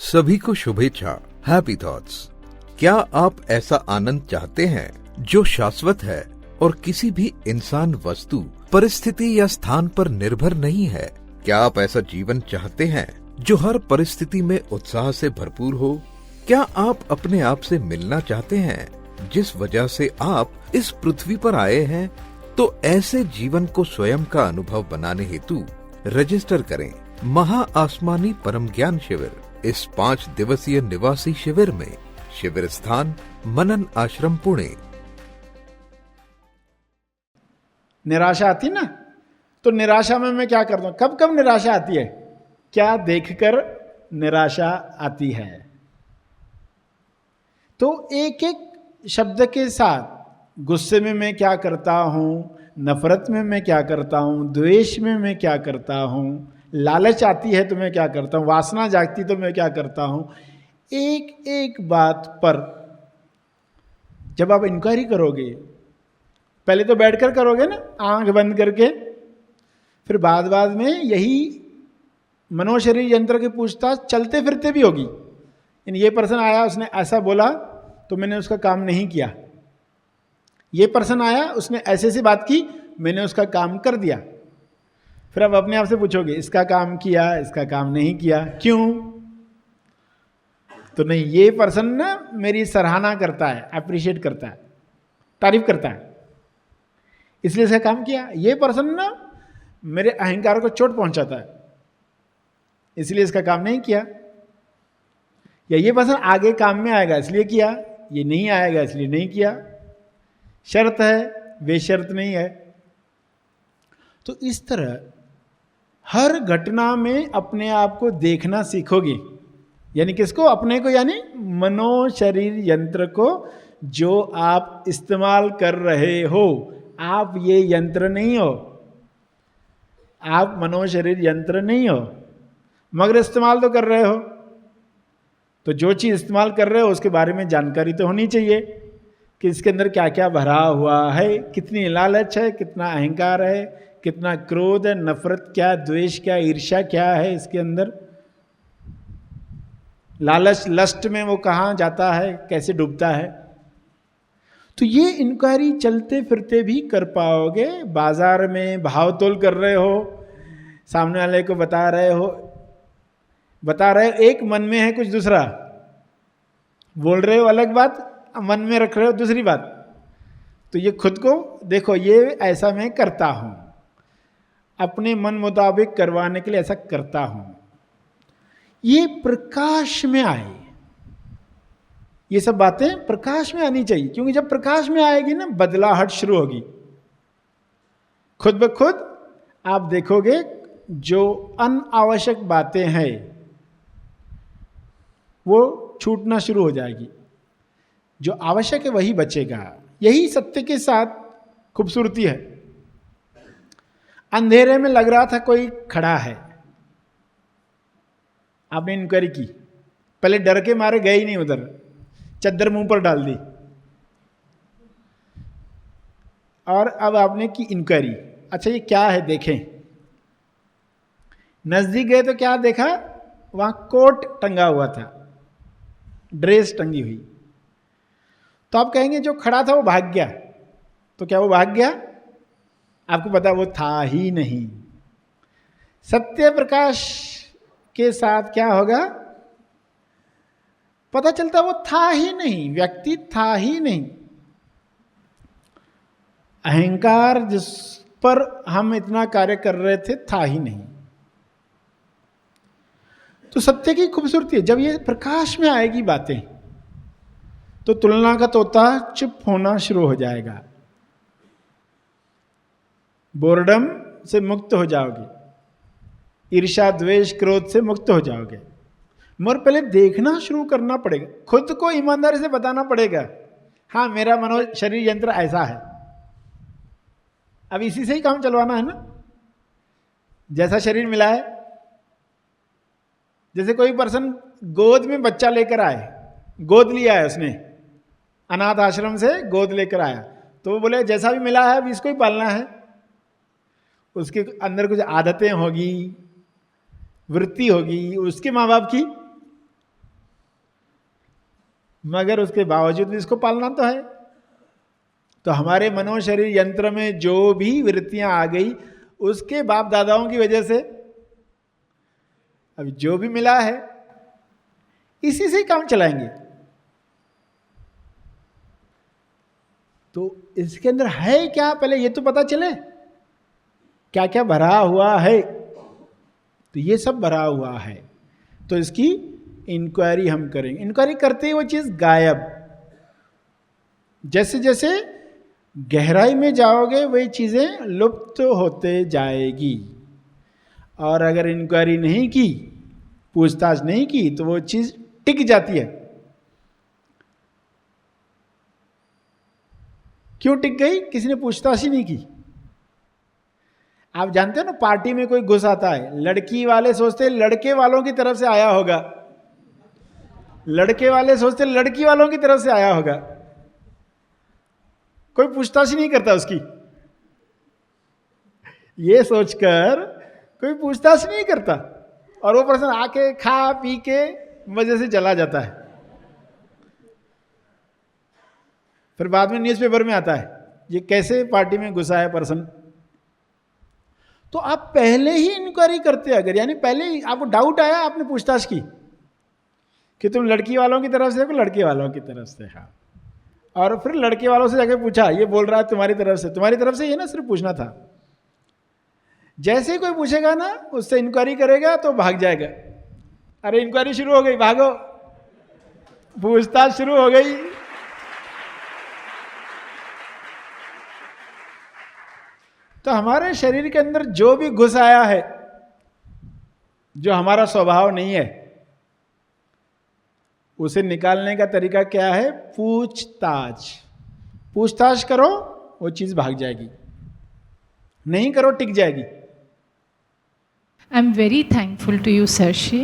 सभी को शुभेच्छा, हैप्पी थॉट्स। क्या आप ऐसा आनंद चाहते हैं जो शाश्वत है और किसी भी इंसान, वस्तु, परिस्थिति या स्थान पर निर्भर नहीं है? क्या आप ऐसा जीवन चाहते हैं जो हर परिस्थिति में उत्साह से भरपूर हो? क्या आप अपने आप से मिलना चाहते हैं जिस वजह से आप इस पृथ्वी पर आए हैं? तो ऐसे जीवन को स्वयं का अनुभव बनाने हेतु रजिस्टर करें महा आसमानी परम ज्ञान शिविर। इस 5 दिवसीय निवासी शिविर में शिविर स्थान मनन आश्रम पुणे। निराशा आती ना, तो निराशा में मैं क्या करता हूं? कब कब निराशा आती है? क्या देखकर निराशा आती है? तो एक एक शब्द के साथ गुस्से में मैं क्या करता हूं, नफरत में मैं क्या करता हूं, द्वेष में मैं क्या करता हूं, लालच आती है तो मैं क्या करता हूं, वासना जागती तो मैं क्या करता हूं, एक एक बात पर जब आप इंक्वायरी करोगे, पहले तो बैठकर करोगे ना, आंख बंद करके, फिर बाद में यही मनोशरीर यंत्र की पूछताछ चलते फिरते भी होगी। ये पर्सन आया, उसने ऐसा बोला तो मैंने उसका काम नहीं किया। ये पर्सन आया, उसने ऐसे से बात की, मैंने उसका काम कर दिया। फिर आप अपने आप से पूछोगे, इसका काम किया, इसका काम नहीं किया, क्यों? तो नहीं, ये पर्सन ना मेरी सराहना करता है, अप्रिशिएट करता है, तारीफ करता है, इसलिए इसका काम किया। ये पर्सन ना मेरे अहंकार को चोट पहुंचाता है, इसलिए इसका काम नहीं किया। या ये पर्सन आगे काम में आएगा इसलिए किया, ये नहीं आएगा इसलिए नहीं किया। शर्त है, बेशर्त नहीं है। तो इस तरह हर घटना में अपने आप को देखना सीखोगे। यानी किसको? अपने को, यानी मनो शरीर यंत्र को जो आप इस्तेमाल कर रहे हो। आप ये यंत्र नहीं हो, आप मनो शरीर यंत्र नहीं हो, मगर इस्तेमाल तो कर रहे हो। तो जो चीज़ इस्तेमाल कर रहे हो उसके बारे में जानकारी तो होनी चाहिए कि इसके अंदर क्या क्या भरा हुआ है, कितनी लालच है, कितना अहंकार है, कितना क्रोध है, नफरत क्या, द्वेष क्या, ईर्ष्या क्या है इसके अंदर। लालच, लस्ट में वो कहाँ जाता है, कैसे डूबता है। तो ये इंक्वायरी चलते फिरते भी कर पाओगे। बाजार में भाव तोल कर रहे हो, सामने वाले को बता रहे हो, एक मन में है कुछ दूसरा, बोल रहे हो अलग बात, मन में रख रहे हो दूसरी बात। तो ये खुद को देखो, ये ऐसा मैं करता हूं, अपने मन मुताबिक करवाने के लिए ऐसा करता हूं। ये प्रकाश में आए, ये सब बातें प्रकाश में आनी चाहिए, क्योंकि जब प्रकाश में आएगी ना, बदलाहट शुरू होगी। खुद ब खुद आप देखोगे जो अनावश्यक बातें हैं वो छूटना शुरू हो जाएगी, जो आवश्यक है वही बचेगा। यही सत्य के साथ खूबसूरती है। अंधेरे में लग रहा था कोई खड़ा है, आपने इंक्वायरी की, पहले डर के मारे गए ही नहीं उधर, चद्दर मुंह पर डाल दी, और अब आपने की इंक्वायरी, अच्छा ये क्या है देखें। नजदीक गए तो क्या देखा? वहां कोट टंगा हुआ था, ड्रेस टंगी हुई। तो आप कहेंगे जो खड़ा था वो भाग गया। तो क्या वो भाग गया? आपको पता वो था ही नहीं। सत्य प्रकाश के साथ क्या होगा? पता चलता वो था ही नहीं, व्यक्ति था ही नहीं। अहंकार जिस पर हम इतना कार्य कर रहे थे था ही नहीं। तो सत्य की खूबसूरती है, जब ये प्रकाश में आएगी बातें, तो तुलना का तोता चुप होना शुरू हो जाएगा, बोर्डम से मुक्त हो जाओगे, ईर्ष्या, द्वेष, क्रोध से मुक्त हो जाओगे। मगर पहले देखना शुरू करना पड़ेगा, खुद को ईमानदारी से बताना पड़ेगा, हाँ मेरा मनो शरीर यंत्र ऐसा है। अब इसी से ही काम चलवाना है ना। जैसा शरीर मिला है, जैसे कोई पर्सन गोद में बच्चा लेकर आए, गोद लिया है उसने, अनाथ आश्रम से गोद लेकर आया, तो वो बोले जैसा भी मिला है अभी इसको ही पालना है। उसके अंदर कुछ आदतें होगी, वृत्ति होगी उसके माँ बाप की, मगर उसके बावजूद भी इसको पालना तो है। तो हमारे मनोशरीर यंत्र में जो भी वृत्तियां आ गई उसके बाप दादाओं की वजह से अब जो भी मिला है इसी से ही काम चलाएंगे। तो इसके अंदर है क्या, पहले ये तो पता चले क्या क्या भरा हुआ है। तो ये सब भरा हुआ है, तो इसकी इंक्वायरी हम करेंगे। इंक्वायरी करते ही वो चीज गायब, जैसे जैसे गहराई में जाओगे वही चीजें लुप्त होते जाएगी। और अगर इंक्वायरी नहीं की, पूछताछ नहीं की, तो वो चीज टिक जाती है। क्यों टिक गई? किसी ने पूछताछ ही नहीं की। आप जानते हो ना, पार्टी में कोई घुस आता है, लड़की वाले सोचते लड़के वालों की तरफ से आया होगा, लड़के वाले सोचते लड़की वालों की तरफ से आया होगा, कोई पूछताछ ही नहीं करता उसकी। ये सोचकर कोई पूछताछ नहीं करता, और वो पर्सन आके खा पी के मजे से चला जाता है। फिर बाद में न्यूज़पेपर में आता है ये कैसे पार्टी में घुसा है पर्सन। तो आप पहले ही इंक्वायरी करते, अगर यानी पहले ही आपको डाउट आया, आपने पूछताछ की कि तुम लड़की वालों की तरफ से हो, लड़के वालों की तरफ से। हाँ, और फिर लड़के वालों से जाकर पूछा, ये बोल रहा है तुम्हारी तरफ से, तुम्हारी तरफ से, ये ना सिर्फ पूछना था। जैसे ही कोई पूछेगा ना, उससे इंक्वायरी करेगा तो भाग जाएगा। अरे इंक्वायरी शुरू हो गई, भागो, पूछताछ शुरू हो गई। तो हमारे शरीर के अंदर जो भी घुस आया है, जो हमारा स्वभाव नहीं है, उसे निकालने का तरीका क्या है? पूछताछ। पूछताछ करो, वो चीज भाग जाएगी, नहीं करो टिक जाएगी। I'm very thankful to you, Sarshi.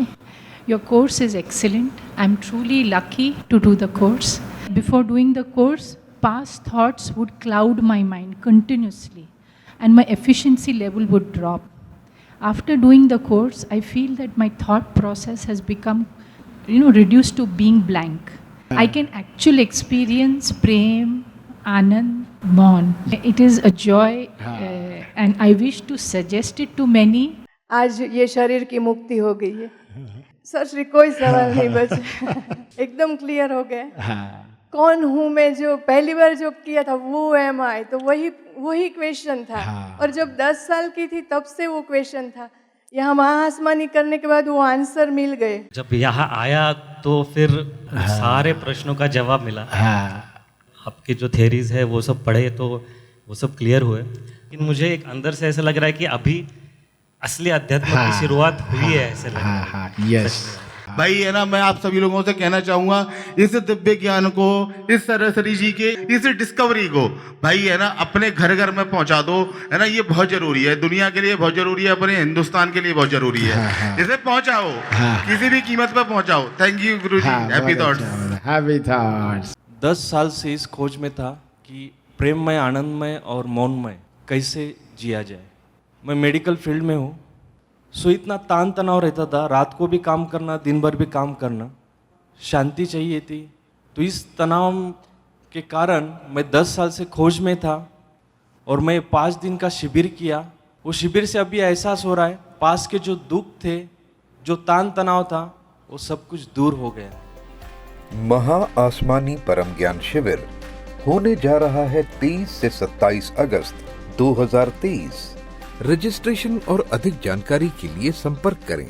Your course is excellent. I'm truly lucky to do the course. Before doing the course, past thoughts would cloud my mind continuously, and my efficiency level would drop. After doing the course, I feel that my thought process has become, reduced to being blank. I can actually experience prem, anand, mon. It is a joy, and I wish to suggest it to many. आज ये शरीर की मुक्ति हो गई है sir, Shri कोई सवाल नहीं बचा, एकदम क्लियर हो गया। कौन हूँ मैं, जो पहली बार जो किया था वो एम आई, तो वही क्वेश्चन था। और जब 10 साल की थी तब से वो क्वेश्चन था। यहाँ महाआसमानी करने के बाद वो आंसर मिल गए। जब यहाँ आया तो फिर सारे प्रश्नों का जवाब मिला। आपके जो थेरीज है वो सब पढ़े तो वो सब क्लियर हुए। लेकिन मुझे एक अंदर से ऐसा लग रहा है कि अभी असली अध्यात्म की शुरुआत हुई है, ऐसे लग रहा है। यस भाई है ना, मैं आप सभी लोगों से कहना चाहूंगा, इस दिव्य ज्ञान को, इस सरस्वती जी के इस डिस्कवरी को भाई है ना अपने घर घर में पहुंचा दो, है ना। ये बहुत जरूरी है, दुनिया के लिए बहुत जरूरी है, अपने हिंदुस्तान के लिए बहुत जरूरी है। इसे पहुंचाओ, किसी भी कीमत पर पहुंचाओ। Thank you guru ji. Happy thoughts. Happy thoughts. 10 साल से इस खोज में था कि प्रेममय, आनंदमय और मौनमय कैसे जिया जाए। मैं मेडिकल फील्ड में हूँ, सो इतना तान तनाव रहता था, रात को भी काम करना, दिन भर भी काम करना, शांति चाहिए थी। तो इस तनाव के कारण मैं 10 साल से खोज में था, और मैं 5 दिन का शिविर किया। वो शिविर से अभी एहसास हो रहा है, पास के जो दुख थे, जो तान तनाव था, वो सब कुछ दूर हो गया। महा आसमानी परम ज्ञान शिविर होने जा रहा है 30 से 27 अगस्त 2023। रजिस्ट्रेशन और अधिक जानकारी के लिए संपर्क करें